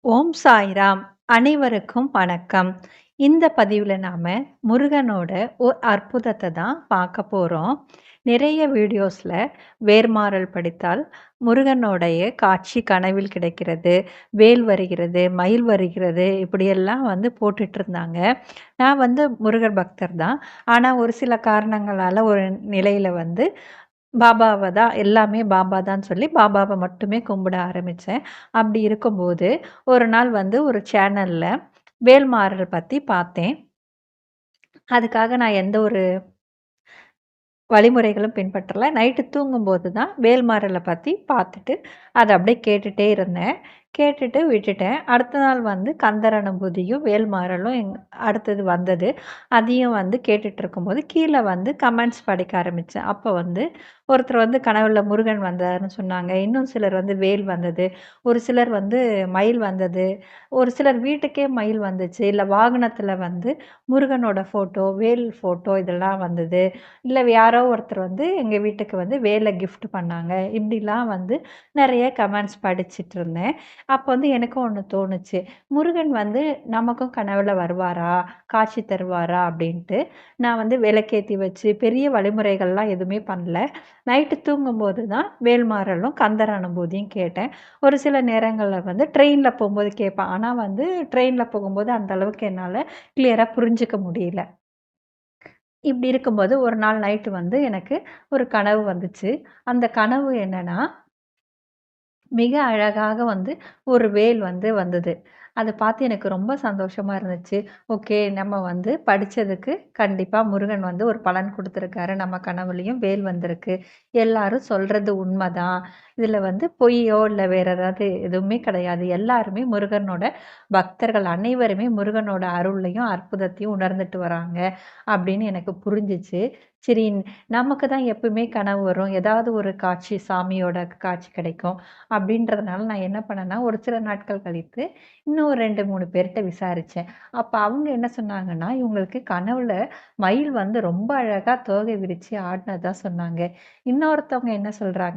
ஓம் சாய்ராம். அனைவருக்கும் வணக்கம். இந்த பதிவுல நாம முருகனோட ஒரு அற்புதத்த தான் பார்க்க போறோம். நிறைய வீடியோஸ்ல வேர்மாறல் படித்தால் முருகனுடைய காட்சி கனவில் கிடைக்கிறது, வேல் வருகிறது, மயில் வருகிறது இப்படியெல்லாம் போட்டுட்ருந்தாங்க. நான் முருகர் பக்தர் தான். ஆனா ஒரு சில காரணங்களால ஒரு நிலையில பாபாவ தான் எல்லாமே பாபா தான் சொல்லி பாபாவ மட்டுமே கும்பிட ஆரம்பிச்சேன். அப்படி இருக்கும்போது, ஒரு நாள் ஒரு சேனல்ல வேல்மாறல் பத்தி பார்த்தேன். அதுக்காக நான் எந்த ஒரு வழிமுறைகளும் பின்பற்றல. நைட்டு தூங்கும்போது தான் வேல்மாறல பத்தி பார்த்துட்டு, அத அப்படியே கேட்டுட்டே இருந்தேன். கேட்டுட்டு விட்டுட்டேன். அடுத்த நாள் கந்தர் அனுபூதியும், வேல்மாறலும் அடுத்தது வந்தது. அதையும் கேட்டுட்ருக்கும்போது, கீழ கமெண்ட்ஸ் படிக்க ஆரம்பிச்சேன். அப்ப ஒருத்தர் கனவுல முருகன் வந்தாருன்னு சொன்னாங்க. இன்னும் சிலர் வேல் வந்தது. ஒரு சிலர் மயில் வந்தது. ஒரு சிலர் வீட்டுக்கே மயில் வந்துச்சு. இல்ல வாகனத்துல முருகனோட ஃபோட்டோ, வேல் ஃபோட்டோ இதெல்லாம் வந்தது. இல்ல யாரோ ஒருத்தர் எங்க வீட்டுக்கு வேல கிஃப்ட் பண்ணாங்க. இப்படிலாம் நெறைய கமெண்ட்ஸ் படிச்சுட்ருந்தேன். அப்ப எனக்கும் ஒண்ணு தோணுச்சு. முருகன் நமக்கும் கனவுல வருவாரா? காட்சி தருவாரா? அப்படின்ட்டு. நான் விளக்கேத்தி வச்சு பெரிய வழிமுறைகள்லாம் எதுவுமே பண்ணல. நைட்டு தூங்கும்போது தான் வேல்மாறலும், கந்தர் அனுபூதியும் கேட்டேன். ஒரு சில நேரங்கள்ல ட்ரெயின்ல போம்போது கேட்பேன். ஆனா ட்ரெயின்ல போகும்போது அந்த அளவுக்கு என்னால கிளியரா புரிஞ்சுக்க முடியல. இப்படி இருக்கும்போது ஒரு நாள் நைட்டு எனக்கு ஒரு கனவு வந்துச்சு. அந்த கனவு என்னன்னா, மிக அழகாக ஒரு வேல் வந்தது. அத பார்த்து எனக்கு ரொம்ப சந்தோஷமா இருந்துச்சு. ஓகே நம்ம படிச்சதுக்கு கண்டிப்பா முருகன் ஒரு பலன் குடுத்துருக்காரு. நம்ம கனவுலயும் வேல் வந்திருக்கு. எல்லாரும் சொல்றது உண்மதான். இதுல பொய்யோ இல்ல வேற ஏதாவது எதுவுமே கிடையாது. எல்லாருமே முருகனோட பக்தர்கள் அனைவருமே முருகனோட அருளையும், அற்புதத்தையும் உணர்ந்துட்டு வராங்க. அப்படின்னு எனக்கு புரிஞ்சுச்சு. சரி நமக்கு தான் எப்பவுமே கனவு வரும். ஏதாவது ஒரு காட்சி சாமியோட காட்சி கிடைக்கும். அப்படின்றதுனால நான் என்ன பண்ணேன்னா, ஒரு சில நாட்கள் கழித்து இன்னும் 2, 3 பேர்ட்ட விசாரிச்சேன். அப்ப அவங்க என்ன சொன்னாங்கன்னா, இவங்களுக்கு கனவுல மயில் ரொம்ப அழகா தோகை விரிச்சு ஆடுனதா சொன்னாங்க. இன்னொருத்தவங்க என்ன சொல்றாங்க